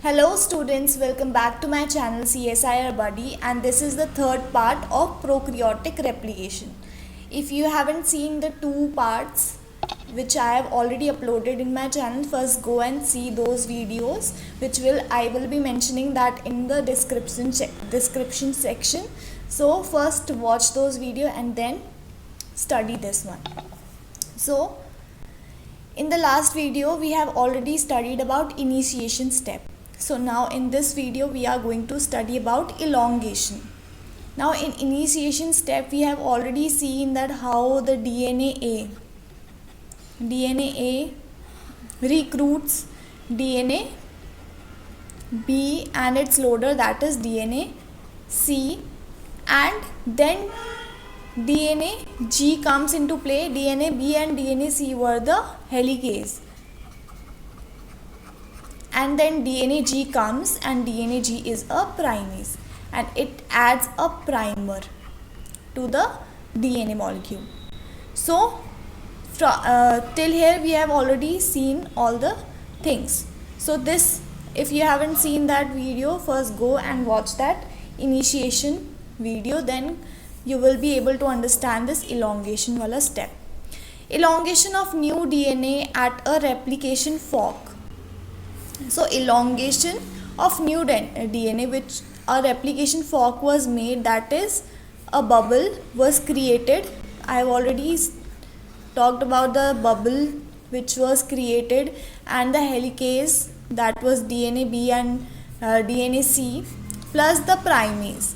Hello students, welcome back to my channel CSIR Buddy, and this is the third part of prokaryotic replication. If you haven't seen the two parts which I have already uploaded in my channel, first go and see those videos which I will be mentioning that in the description section. So first watch those videos and then study this one. So in the last video we have already studied about initiation step. So now in this video we are going to study about elongation. Now in initiation step we have already seen that how the DNA A recruits DNA B and its loader, that is DNA C, and then DNA G comes into play. DNA B and DNA C were the helicase, and then DNA G comes, and DNA G is a primase, and it adds a primer to the DNA molecule. So till here we have already seen all the things. So this, if you haven't seen that video, first go and watch that initiation video, then you will be able to understand this elongation wala step. Elongation of new DNA at a replication fork. So elongation of new DNA which a replication fork was made, that is a bubble was created. I have already talked about the bubble which was created and the helicase, that was DNA B and DNA C plus the primase.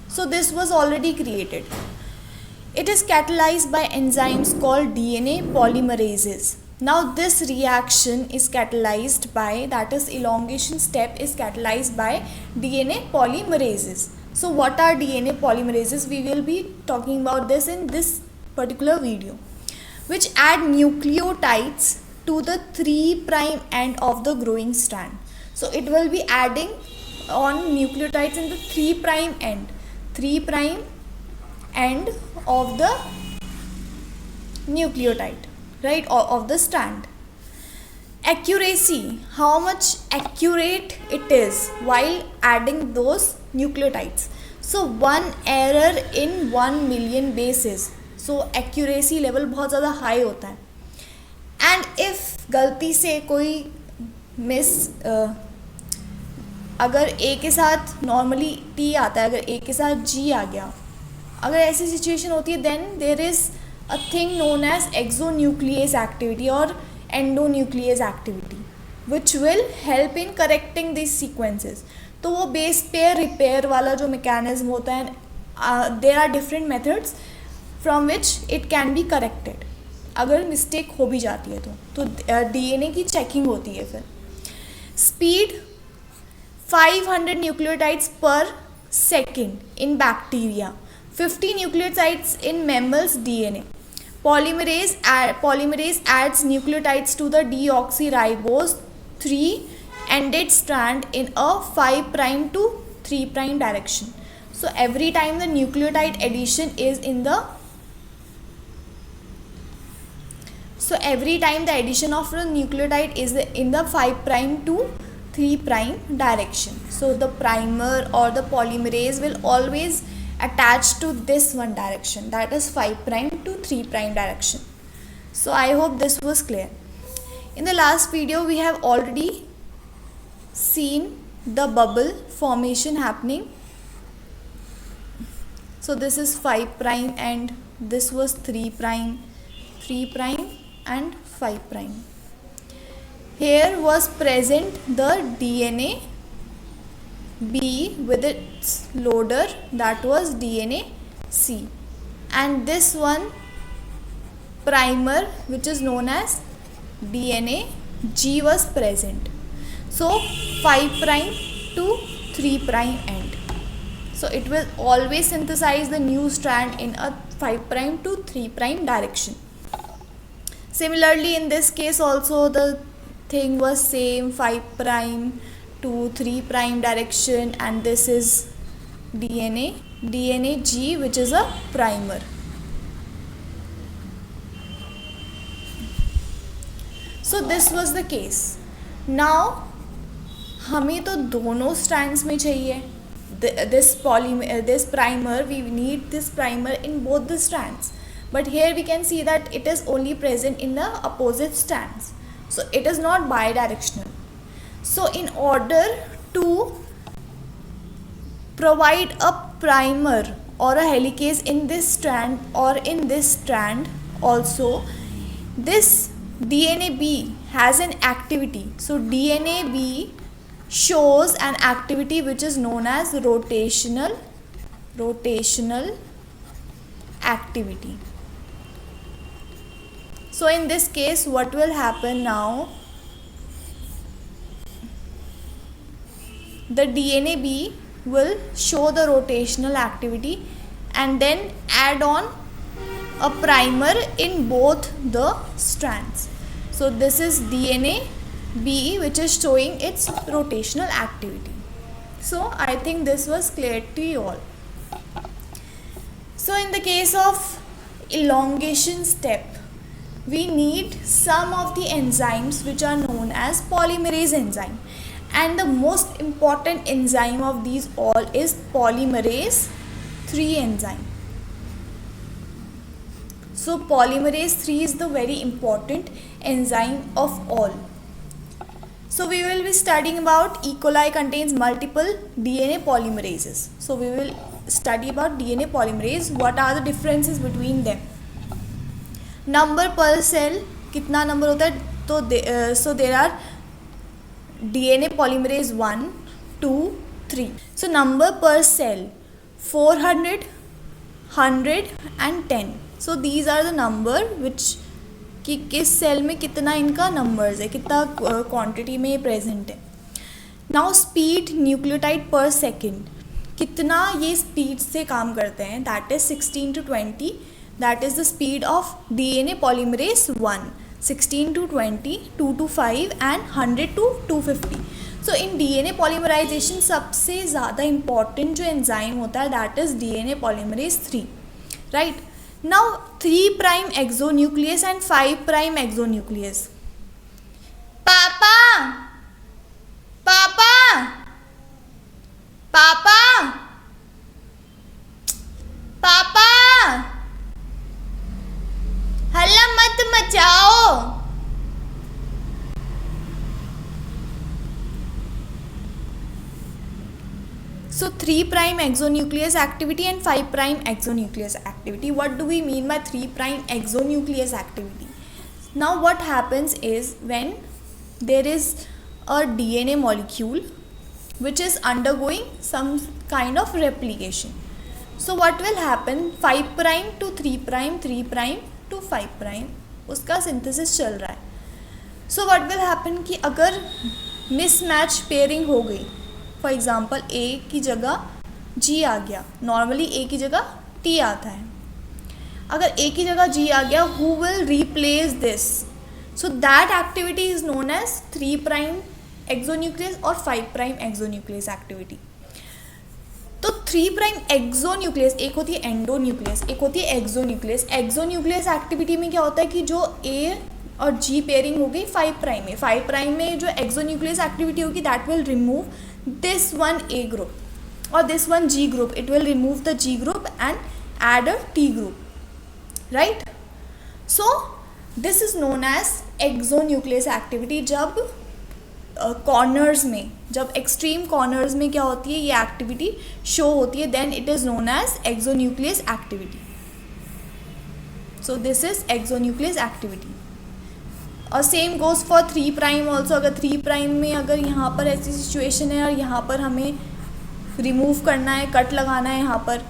So this was already created. It is catalyzed by enzymes called DNA polymerases. Now this reaction is catalyzed by, that is elongation step is catalyzed by DNA polymerases. So what are DNA polymerases? We will be talking about this in this particular video, which add nucleotides to the 3' end of the growing strand. So it will be adding on nucleotides in the 3' end of the nucleotide, right, of the strand. Accuracy, how much accurate it is while adding those nucleotides. So one error in 1 million bases. So accuracy level बहुत ज़्यादा high होता है. And if गलती से कोई miss अगर A के साथ नॉर्मली T आता है, अगर A के साथ G आ गया, अगर ऐसी सिचुएशन होती है, then there is a thing known as exonuclease activity or endonuclease activity which will help in correcting these sequences. तो वो बेस पेयर रिपेयर वाला जो मैकेनिज्म होता है, there are different methods from which it can be corrected. अगर mistake हो भी जाती है तो DNA की चेकिंग होती है. फिर स्पीड 500 न्यूक्लियोटाइड्स पर second in bacteria, 50 nucleotides in mammals DNA. Polymerase adds nucleotides to the deoxyribose 3-ended strand in a 5' to 3' direction. So every time the nucleotide addition is in the every time the addition of the nucleotide is in the 5' to 3' direction. So the primer or the polymerase will always attach to this one direction, that is 5' to 3' direction. So I hope this was clear. In the last video we have already seen the bubble formation happening. So this is 5' and this was 3' and 5'. Here was present the DNA B with its loader, that was DNA C, and this one primer which is known as DNA G was present. So 5' to 3' end. So it will always synthesize the new strand in a 5' to 3' direction. Similarly in this case also the thing was same, 5' to 3' direction, and this is DNA G which is a primer. So this was the case. Now हमें तो दोनों strands में चाहिए this primer. We need this primer in both the strands, but here we can see that it is only present in the opposite strands, so it is not bidirectional. So in order to provide a primer or a helicase in this strand or in this strand also, this DNA B has an activity. So DNA B shows an activity which is known as rotational activity. So in this case, what will happen now? The DNA B will show the rotational activity and then add on a primer in both the strands. So this is DNA B which is showing its rotational activity. So I think this was clear to you all. So in the case of elongation step, we need some of the enzymes which are known as polymerase enzyme, and the most important enzyme of these all is polymerase 3 enzyme. So polymerase 3 is the very important enzyme of all. So we will be studying about E. coli contains multiple DNA polymerases. So we will study about DNA polymerase. What are the differences between them? Number per cell, कितना number होता है? तो so there are DNA polymerase 1, 2, 3. So number per cell 400, 100 and 10. So these are the number which कि किस cell में कितना इनका numbers है, कितना क्वांटिटी में प्रेजेंट है. नाउ स्पीड न्यूक्लियोटाइड पर सेकेंड, कितना ये स्पीड से काम करते हैं, that is 16 to 20. That is the speed of DNA polymerase 1. 16 to 20, 2 to 5 and 100 to 250. So in DNA polymerization सबसे ज़्यादा इम्पॉर्टेंट जो एंजाइम होता है that is DNA polymerase 3, right. Now 3' exonuclease and 5' exonuclease. Papa, Papa, Papa, Papa, हल्ला मत मचाओ. So 3' exonuclease activity and 5' exonuclease activity. What do we mean by 3' exonuclease activity? Now what happens is when there is a DNA molecule which is undergoing some kind of replication. So what will happen? 5' to 3', 3' to 5' उसका synthesis चल रहा है. So what will happen कि अगर mismatch pairing हो गई, for example A की जगह G आ गया, नॉर्मली A की जगह T आता है. अगर A की जगह G आ गया, who will replace this? So that activity is known as 3' exonuclease और 5' एक्सोन्यूक्लियस एक्टिविटी. तो 3' एक्सोन्यूक्लियस, एक होती है एंडोन्यूक्लियस, एक होती है एक्सोन्यूक्लियस. एक्सोन्यूक्लियस एक्टिविटी में क्या होता है कि जो A और G पेयरिंग हो गई 5' में, 5' में जो एक्सोन्यूक्लियस एक्टिविटी होगी that will remove this one A group or this one G group. It will remove the G group and add a T group, right? So this is known as exonuclease activity. जब corners में, जब extreme corners में क्या होती है ये activity show होती है, then it is known as exonuclease activity. So this is exonuclease activity. और सेम गोज़ फॉर 3' ऑल्सो. अगर 3' में अगर यहाँ पर ऐसी सिचुएशन है और यहाँ पर हमें रिमूव करना है, कट लगाना है यहाँ पर,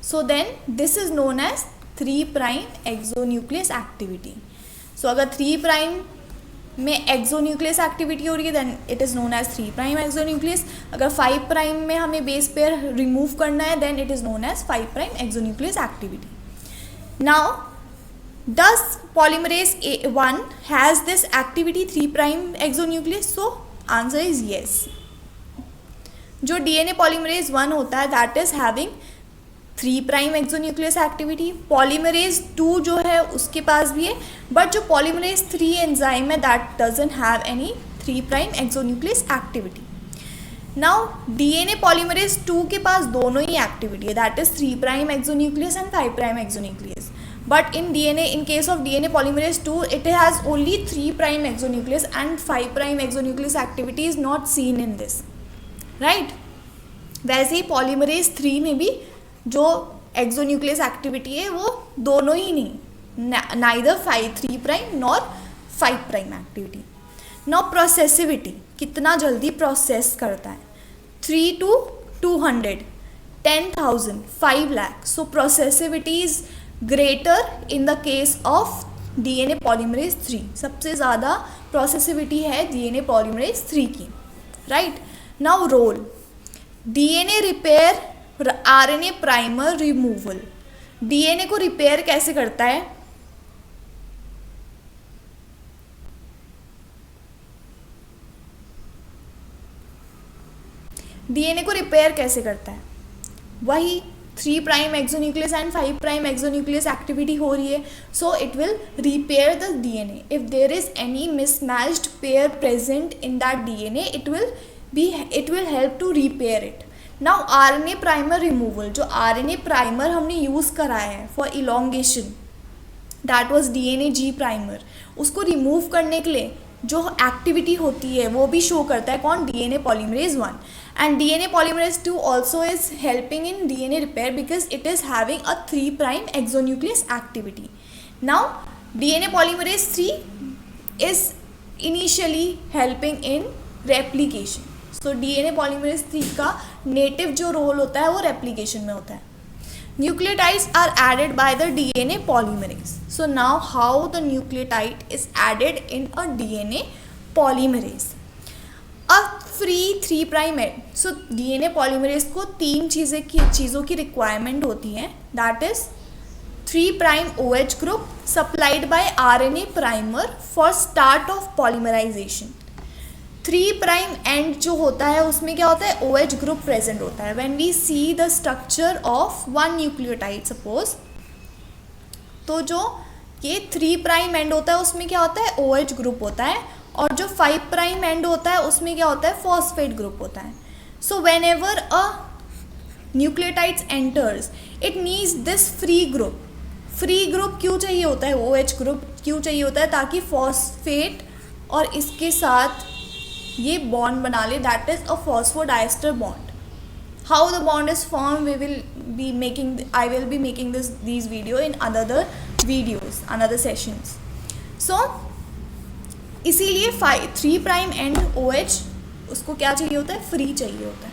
so then this is known as 3' exonuclease activity. So अगर 3' में एक्सोन्यूक्लियस एक्टिविटी हो रही है then it is known as 3' exonuclease. अगर 5' में हमें बेस पेयर रिमूव करना है then it is known as 5' exonuclease activity. Now does polymerase A1 has this activity 3' exonuclease? So answer is yes. जो DNA polymerase 1 होता है that is having 3 prime exonuclease activity, polymerase 2 जो है उसके पास भी है, बट जो पॉलीमरेज 3 एंजाइम है that doesn't have any 3 prime exonuclease activity. Now DNA polymerase 2 के पास दोनों ही एक्टिविटी है, that is 3 prime exonuclease and 5 prime exonuclease. But in DNA, in case of DNA polymerase 2, it has only 3 prime exonucleus and 5 prime exonucleus activity is not seen in this, right? वैसे ही polymerase 3 में भी जो exonucleus activity है वो दोनों ही नहीं, neither 3 prime nor 5 prime activity. Now processivity, कितना जल्दी process करता है, 3 to 200, 10,000, 5 lakh. So processivity is greater in the case of DNA polymerase 3. सबसे ज़्यादा processivity है DNA polymerase 3 की, right? Now role, DNA repair, RNA primer removal. DNA को repair कैसे करता है? DNA को रिपेयर कैसे करता है? वही 3 prime exonuclease and 5 prime exonuclease activity हो रही है, so it will repair the DNA. If there is any mismatched pair present in that DNA, it will help to repair it. Now RNA primer removal, जो RNA primer हमने use कराया है for elongation, that was DNA G primer, उसको remove करने के लिए जो activity होती है वो भी शो करता है कौन? DNA polymerase 1. And DNA polymerase 2 also is helping in DNA repair because it is having a 3 prime exonucleus activity. Now DNA polymerase 3 is initially helping in replication. So DNA polymerase 3 का native जो role होता है वो replication में होता है. Nucleotides are added by the DNA polymerase. So now how the nucleotide is added in a DNA polymerase? A free 3 prime end. So DNA polymerase को 3 चीज़ों की रिक्वायरमेंट होती है, that is 3 prime OH group supplied by RNA primer for start of polymerisation. 3 prime end जो होता है उसमें क्या होता है? OH ग्रुप प्रेजेंट होता है. When we see the structure of one nucleotide suppose, तो जो ये 3 प्राइम एंड होता है उसमें क्या होता है? OH ग्रुप होता है, और जो 5 प्राइम एंड होता है उसमें क्या होता है? फॉस्फेट ग्रुप होता है. So when ever a nucleotides enters, it needs this free group. Free group क्यों चाहिए होता है? OH ग्रुप क्यों चाहिए होता है? ताकि फॉस्फेट और इसके साथ ये बॉन्ड बना ले, that is a phosphodiester bond. How the bond is form I will be making these video in another videos, another sessions. So इसीलिए 3 प्राइम एंड OH उसको क्या चाहिए होता है? फ्री चाहिए होता है.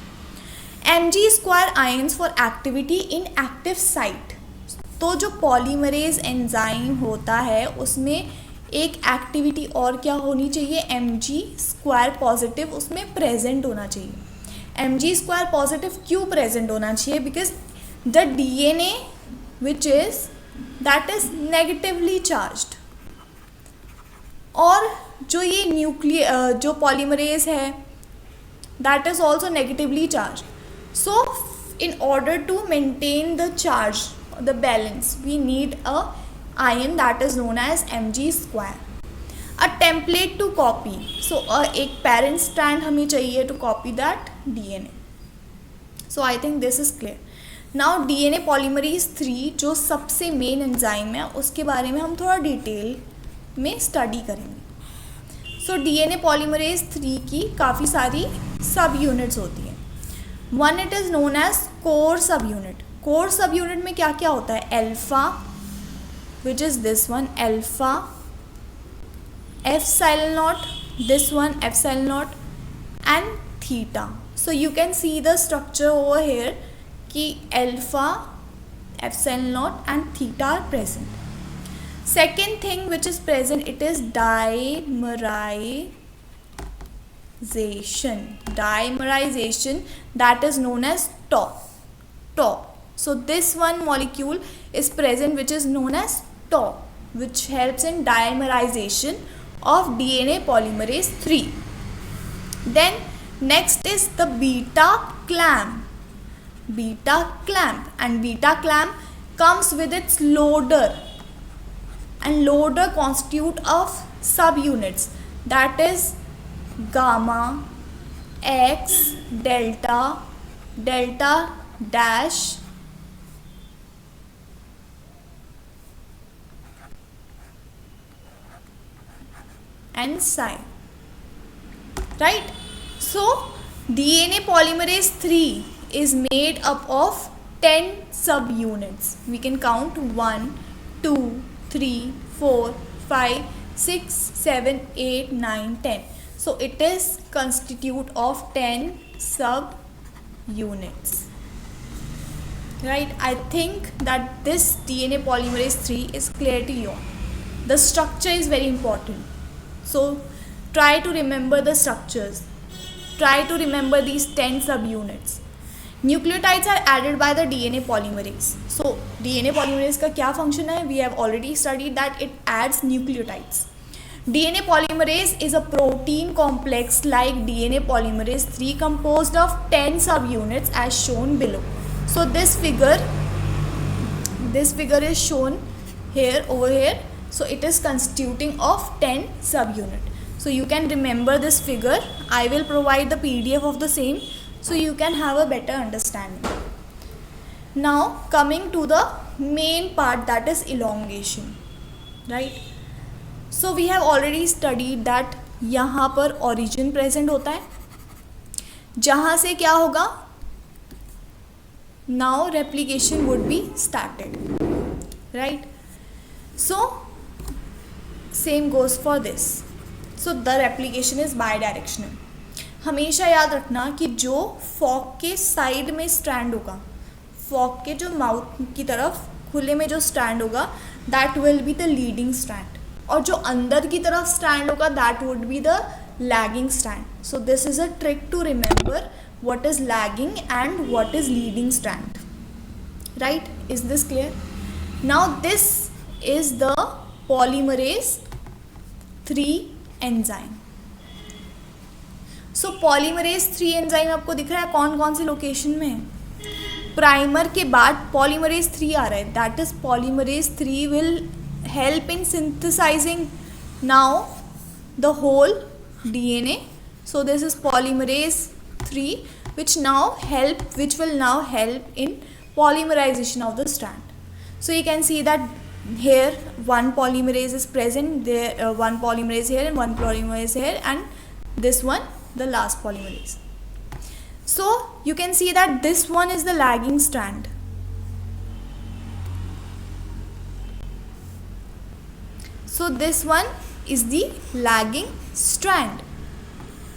Mg² ions for activity in active site. तो जो पॉलीमरेज एंजाइम होता है उसमें एक एक्टिविटी और क्या होनी चाहिए? Mg² पॉजिटिव उसमें प्रेजेंट होना चाहिए. Mg² पॉजिटिव क्यों प्रेजेंट होना चाहिए? Because the DNA which is that is negatively charged, और जो ये जो पॉलीमरेज है that is also negatively charge. So in order to maintain the charge, the balance, we need a ion that is known as Mg². A template to copy, so एक parent strand हमें चाहिए to copy that DNA. So I think this is clear. Now DNA polymerase 3 जो सबसे main enzyme है उसके बारे में हम थोड़ा डिटेल में स्टडी करेंगे. सो DNA पॉलीमरेज 3 की काफ़ी सारी सब यूनिट्स होती हैं. One it is known as core subunit. Core subunit में क्या क्या होता है? Alpha, which is this one alpha, epsilon not, this one epsilon not and theta. So you can see the structure over here कि alpha, epsilon not and theta are present. Second thing which is present, it is dimerization. Dimerization, that is known as TAW. TAW. So this one molecule is present which is known as TAW, which helps in dimerization of DNA polymerase 3. Then next is the beta clam. beta clamp, and beta clamp comes with its loader, and loader constitute of subunits, that is gamma, x, delta, delta dash, and psi, right? So DNA polymerase 3 is made up of 10 subunits. We can count 1, 2, 3, 4, 5, 6, 7, 8, 9, 10. So it is constitute of 10 subunits. Right? I think that this DNA polymerase 3 is clear to you. The structure is very important. So try to remember the structures. Try to remember these 10 subunits. Nucleotides are added by the DNA polymerase. So DNA polymerase का क्या function है? We have already studied that it adds nucleotides. DNA polymerase is a protein complex like DNA polymerase 3 composed of 10 subunits as shown below. So this figure is shown here, over here. So it is constituting of 10 subunit. So you can remember this figure. I will provide the PDF of the same so you can have a better understanding. Now coming to the main part, that is elongation, right? So we have already studied that यहाँ पर origin present होता है, जहाँ से क्या होगा, now replication would be started, right? So same goes for this. So the replication is bidirectional. हमेशा याद रखना कि जो फॉक के साइड में स्ट्रैंड होगा, फॉक के जो माउथ की तरफ खुले में जो स्ट्रैंड होगा, that will be the leading strand, और जो अंदर की तरफ स्ट्रैंड होगा, that would be the lagging strand. So this is a trick to remember what is lagging and what is leading strand, right? Is this clear? Now this is the polymerase 3 enzyme. So polymerase 3 enzyme आपको दिख रहा है कौन कौन सी location में है? Primer के बाद polymerase 3 आ रहा है, that is polymerase 3 will help in synthesizing now the whole DNA. So this is polymerase 3 which will now help in polymerization of the strand. So you can see that here one polymerase is present, there one polymerase here and one polymerase here, and this one the last polymerase. So you can see that this one is the lagging strand. So this one is the lagging strand.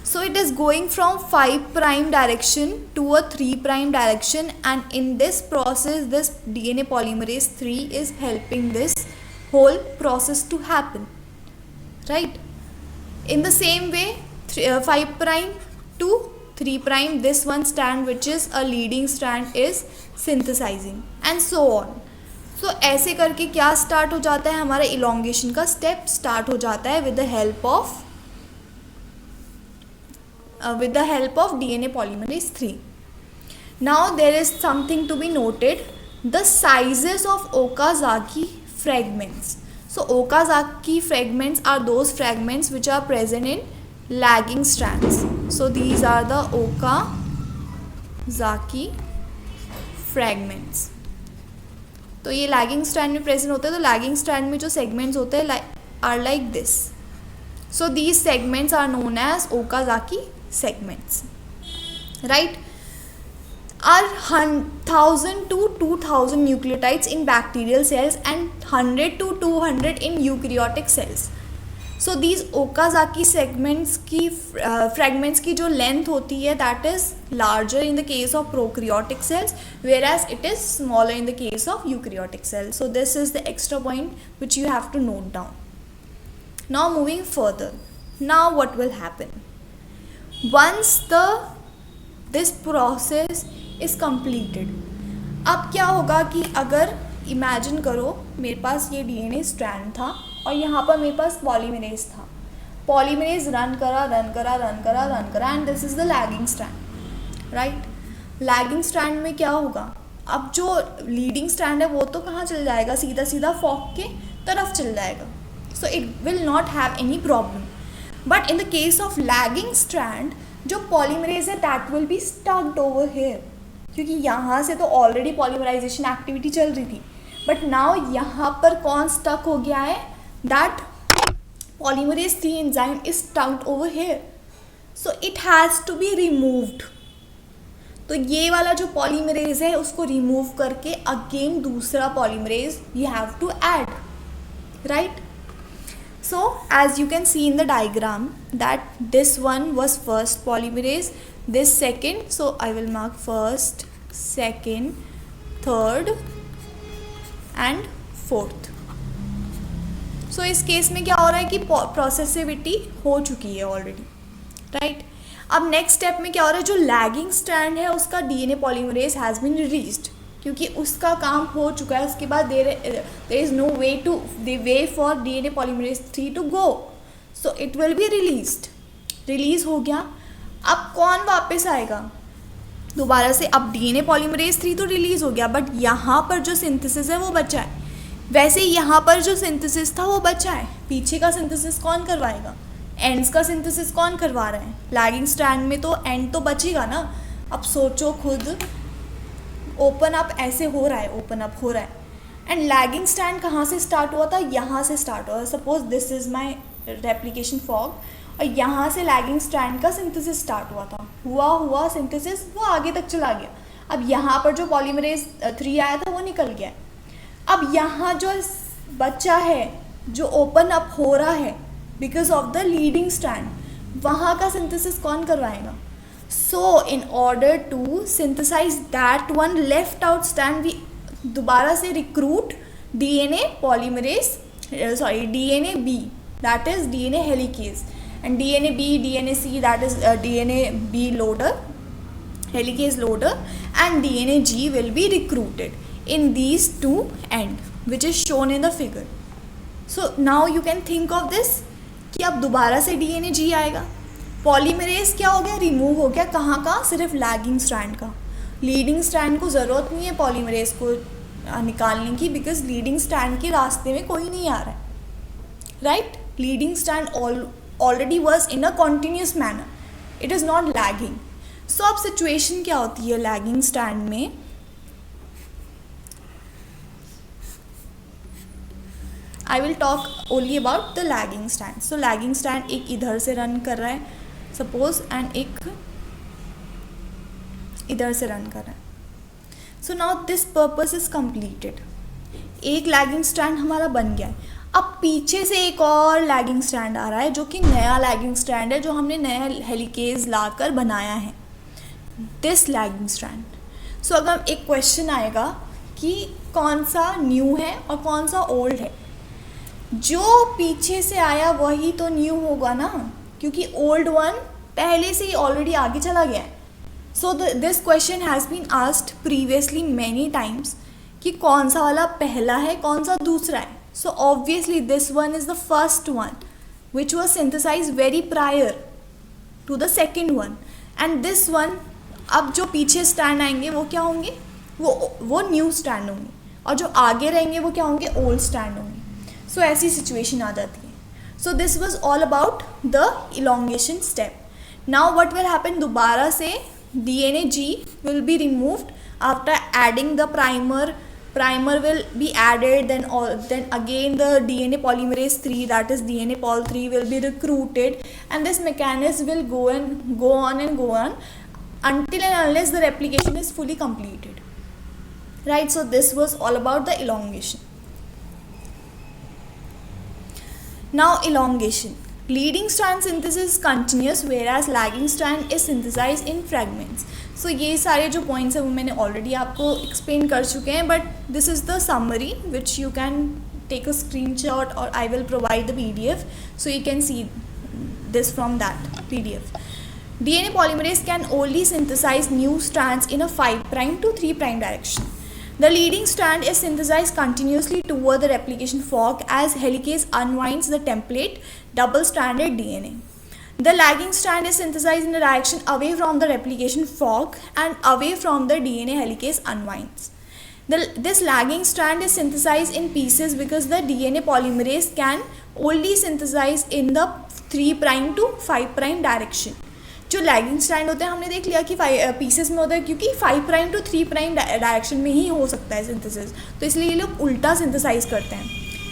So it is going from 5' direction to a 3' direction, and in this process this DNA polymerase 3 is helping this whole process to happen, right? In the same way 5' to 3', this one strand which is a leading strand is synthesizing, and so on. So ऐसे करके क्या start हो जाता है, हमारा elongation का step start हो जाता है with the help of DNA polymerase 3. Now there is something to be noted, the sizes of Okazaki fragments. So Okazaki fragments are those fragments which are present in lagging strands. So these are the Okazaki fragments. तो ये lagging strand में present होते हैं, तो lagging strand में जो segments होते हैं are like this. So these segments are known as Okazaki segments, right? Are 1000 to 2000 nucleotides in bacterial cells and 100 to 200 in eukaryotic cells. So these Okazaki segments की fragments की जो length होती है, that is larger in the case of prokaryotic cells, whereas it is smaller in the case of eukaryotic cells. So this is the extra point which you have to note down. Now moving further, now what will happen? Once this process is completed, अब क्या होगा कि अगर imagine करो मेरे पास ये DNA strand था और यहाँ पर मेरे पास पॉलीमरेज था, पॉलीमरेज रन करा and this is the lagging strand, right? Lagging strand में क्या होगा, अब जो लीडिंग स्ट्रैंड है वो तो कहाँ चल जाएगा, सीधा सीधा फॉर्क के तरफ चल जाएगा, सो it will not have any problem. But in the case of lagging strand जो पॉलीमरेज है that will B स्टक्ड over here, क्योंकि यहाँ से तो ऑलरेडी पॉलीमराइजेशन एक्टिविटी चल रही थी, बट नाउ यहाँ पर कौन स्टक हो गया है, that polymerase 3 enzyme is stuck over here, so it has to be removed. तो ये वाला जो पॉलीमरेज है उसको रिमूव करके अगेन दूसरा polymerase you have to add, right. So as you can see in the diagram that this one was first polymerase, this second, so I will mark first, second, third and fourth. So इस case में क्या हो रहा है कि प्रोसेसिविटी हो चुकी है ऑलरेडी, राइट. अब नेक्स्ट स्टेप में क्या हो रहा है, जो लैगिंग स्ट्रैंड है उसका DNA polymerase has been released, क्योंकि उसका काम हो चुका है. उसके बाद there is no way to the way for DNA polymerase 3 to go, so it will be release हो गया. अब कौन वापस आएगा दोबारा से, अब डीएनए पॉलीमरेज 3 तो रिलीज हो गया, बट यहाँ पर जो सिंथेसिस है वो बचा है. वैसे यहाँ पर जो सिंथेसिस था वो बचा है, पीछे का सिंथेसिस कौन करवाएगा, एंड्स का सिंथेसिस कौन करवा रहा है. लैगिंग स्ट्रैंड में तो एंड तो बचेगा ना. अब सोचो खुद, ओपन अप ऐसे हो रहा है, ओपन अप हो रहा है, एंड लैगिंग स्ट्रैंड कहाँ से स्टार्ट हुआ था, यहाँ से स्टार्ट हुआ. Suppose this is my replication fork और यहाँ से लैगिंग स्ट्रैंड का सिंथेसिस स्टार्ट हुआ था, हुआ सिंथेसिस, वो आगे तक चला गया. अब यहाँ पर जो पॉलीमरेज 3 आया था वो निकल गया. अब यहाँ जो बच्चा है जो ओपन अप हो रहा है because of the leading strand, वहाँ का सिंथेसिस कौन करवाएगा. So in order to synthesize that one left out strand, we दोबारा से recruit DNA polymerase, sorry DNA B, that is DNA helicase, and DNA B, DNA C, that is DNA B loader, helicase loader, and DNA G will be recruited in these two end, which is shown in the figure. So now you can think of this कि अब दोबारा से DNA G आएगा, polymerase क्या हो गया, remove हो गया. कहाँ का, सिर्फ लैगिंग स्ट्रैंड का. लीडिंग स्ट्रैंड को ज़रूरत नहीं है पॉलीमरेज को निकालने की, बिकॉज लीडिंग स्ट्रैंड के रास्ते में कोई नहीं आ रहा है, right. Leading strand already was in a continuous manner, it is not lagging. So अब situation क्या होती है lagging strand में, I will talk only about the lagging strand. So lagging strand एक इधर से रन कर रहा है suppose, and एक इधर से रन कर रहा है. So now this purpose is completed. एक lagging strand हमारा बन गया है. अब पीछे से एक और लैगिंग स्ट्रैंड आ रहा है जो कि नया लैगिंग स्ट्रैंड है, जो हमने नया हेलिकेज लाकर बनाया है, दिस लैगिंग स्ट्रैंड. सो अगर एक क्वेश्चन आएगा कि कौन सा न्यू है और कौन सा ओल्ड है, जो पीछे से आया वही तो न्यू होगा ना, क्योंकि ओल्ड वन पहले से ही ऑलरेडी आगे चला गया है. So this question has been asked previously many times कि कौन सा वाला पहला है, कौन सा दूसरा है. So obviously this one is the first one which was synthesized very prior to the second one, and this one, अब जो पीछे स्टैंड आएंगे वो क्या होंगे, वो न्यू स्टैंड होंगे, और जो आगे रहेंगे वो क्या होंगे, ओल्ड स्टैंड होंगे. सो ऐसी सिचुएशन आ जाती है. So this was all about the elongation step. Now what will happen, दोबारा से DNA G will be removed after adding the primer will be added, then again the DNA polymerase 3, that is DNA pol 3 will be recruited, and this mechanism will go on until and unless the replication is fully completed, right. So this was all about the elongation. Now elongation, leading strand synthesis is continuous whereas lagging strand is synthesized in fragments. सो ये सारे जो points हैं वो मैंने already आपको explain कर चुके हैं, but this is the summary which you can take a screenshot और I will provide the PDF so you can see this from that PDF. DNA polymerase can only synthesize new strands in a 5' to 3' direction. The leading strand is synthesized continuously toward the replication fork as helicase unwinds the template double-stranded DNA. The lagging strand is synthesized in a direction away from the replication fork and away from the DNA helicase unwinds. This lagging strand is synthesized in pieces because the DNA polymerase can only synthesize in the 3' to 5' direction. जो lagging strand होते हैं हमने देख लिया कि pieces में होता है, क्योंकि 5' टू 3' डायरेक्शन में ही हो सकता है सिंथेसिस, तो इसलिए ये लोग उल्टा सिंथेसाइज करते हैं,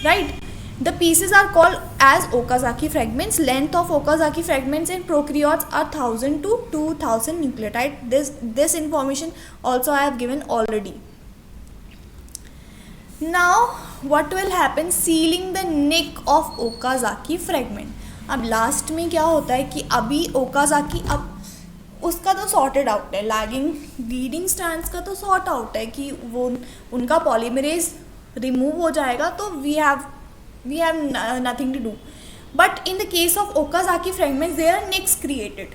right. The pieces are called as Okazaki fragments. Length of Okazaki fragments in prokaryotes are 1000 to 2000 nucleotide. This information also I have given already. Now what will happen? Sealing the neck of Okazaki fragment. अब last में क्या होता है कि अभी Okazaki, अब उसका तो सॉर्टेड आउट है, लैगिंग लीडिंग स्ट्रैंड्स का तो सॉर्ट आउट है कि वो उनका पॉलीमरेज रिमूव हो जाएगा, तो we have nothing to do. But in the case of Okazaki fragments there are nicks created,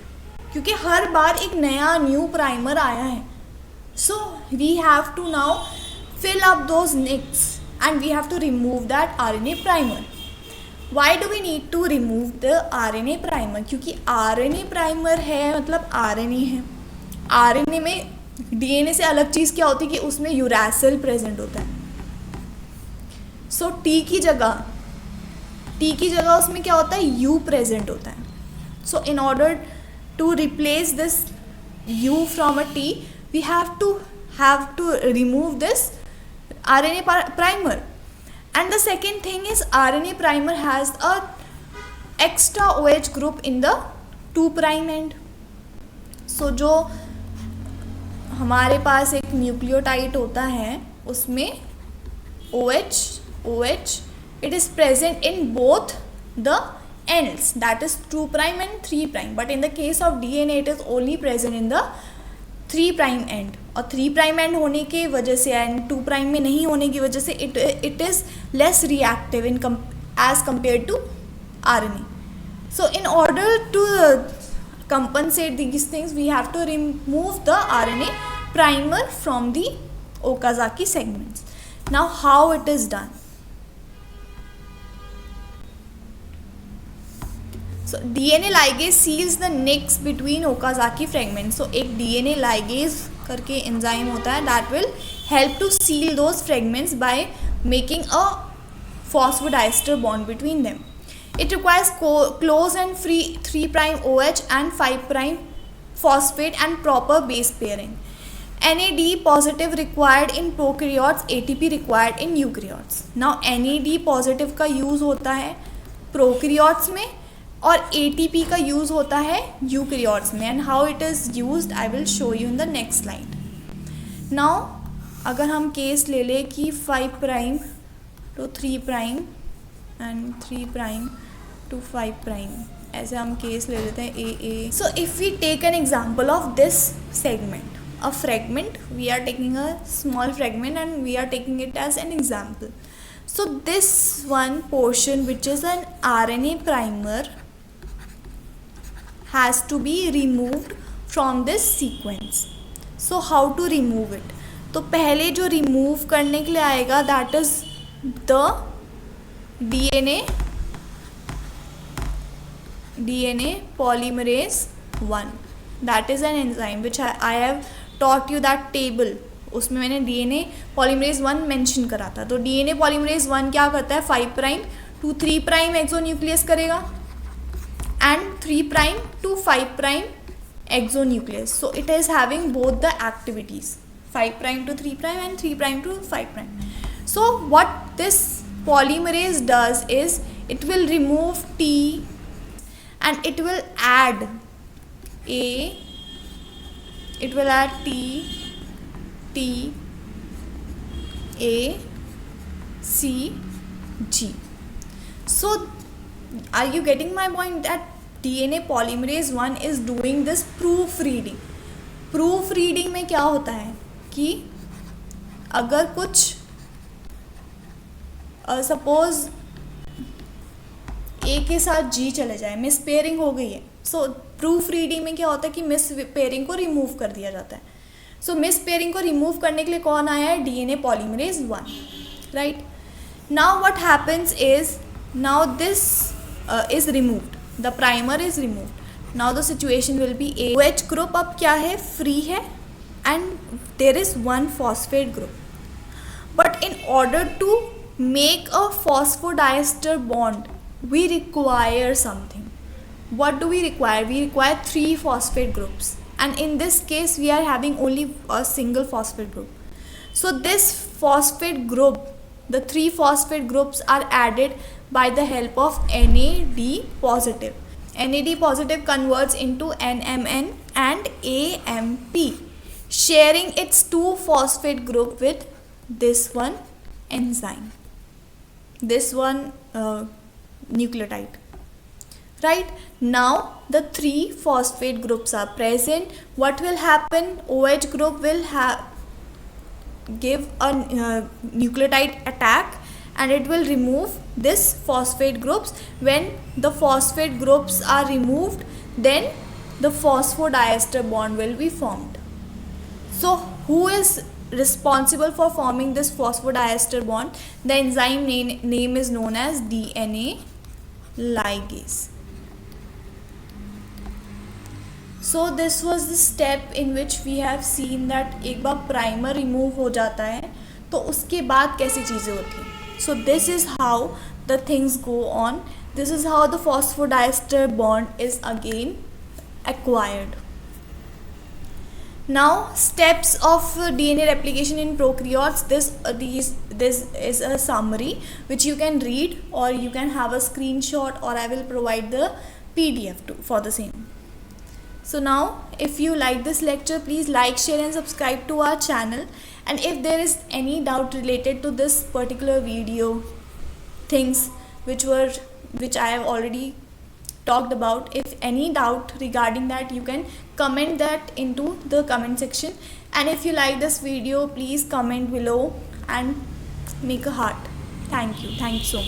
क्योंकि हर बार एक नया न्यू प्राइमर आया है. So we have to now fill up those nicks and we have to remove that RNA primer. Why do we need to remove the RNA primer? क्योंकि RNA primer है मतलब RNA है. RNA में DNA से अलग चीज़ क्या होती है कि उसमें यूरैसिल प्रेजेंट होता है. सो T की जगह उसमें क्या होता है, U प्रेजेंट होता है. So in order to replace this U from a T, we have to remove this RNA primer. And the second thing is RNA primer has a extra OH group in the 2' end. So जो हमारे पास एक nucleotide होता है उसमें OH it is present in both the ends, that is 2' and 3'. But in the case of DNA it is only present in the 3' end. और 3' end होने के वजह से एंड 2' में नहीं होने की वजह से it is less reactive as compare to RNA. So in order to compensate these things we have to remove the RNA primer from the Okazaki segments. Now how it is done? So DNA ligase seals the nicks between Okazaki fragments. So एक DNA ligase करके enzyme होता है that will help to seal those fragments by making a phosphodiester bond between them. It requires close and free 3' OH and 5' phosphate and proper base pairing. NAD positive required in prokaryotes, ATP required in eukaryotes. Now NAD positive का use होता है prokaryotes में और ATP का use होता है eukaryotes में. And how it is used I will show you in the next slide. Now अगर हम केस ले लें कि 5' to 3' एंड 3' to 5', ऐसे हम केस ले लेते हैं AA. So if we take an example of this segment, a fragment, we are taking a small fragment and we are taking it as an example. So this one portion which is an RNA primer has to be removed from this sequence. So how to remove it? तो पहले जो remove करने के लिए आएगा that is the DNA polymerase 1. That is an enzyme which I have taught you that table. उसमें मैंने DNA polymerase 1 mention करा था. तो DNA polymerase 1 क्या करता है, 5' to 3' एक्सोन्यूक्लियस करेगा and 3' to 5' exonucleus. So it is having both the activities, 5' to 3' and 3' to 5'. So what this polymerase does is it will remove T and it will add T, A, C, G. So are you getting my point that DNA polymerase 1 is doing this proofreading? Proofreading में क्या होता है कि अगर कुछ suppose A के साथ G चले जाए, मिस पेयरिंग हो गई है. सो प्रूफ रीडिंग में क्या होता है कि मिस पेयरिंग को रिमूव कर दिया जाता है. सो मिस पेयरिंग को रिमूव करने के लिए कौन आया है, DNA polymerase 1, right. Now what happens is, now this is removed, the primer is removed. Now the situation will be A. OH group अब क्या है, free है, and there is one phosphate group. But in order to make a phosphodiester bond, we require something. What do we require? We require 3 phosphate groups, and in this case we are having only a single phosphate group. So this phosphate group, the 3 phosphate groups are added by the help of NAD positive. NAD positive converts into NMN and AMP, sharing its 2 phosphate group with this one enzyme, this one nucleotide. Right, now the 3 phosphate groups are present. What will happen? OH group will give a nucleotide attack, and it will remove this phosphate groups. When the phosphate groups are removed, then the phosphodiester bond will be formed. So who is responsible for forming this phosphodiester bond? The enzyme name is known as DNA ligase. So this was the step in which we have seen that एक बार primer remove हो जाता है तो उसके बाद कैसी चीज़ें होती हैं. So this is how the things go on. This is how the phosphodiester bond is again acquired. Now steps of DNA replication in prokaryotes. This is a summary which you can read, or you can have a screenshot, or I will provide the PDF for the same. So now if you like this lecture, please like, share and subscribe to our channel. And if there is any doubt related to this particular video, things which I have already talked about, if any doubt regarding that, you can comment that into the comment section. And if you like this video, please comment below and make a heart. Thank you so much.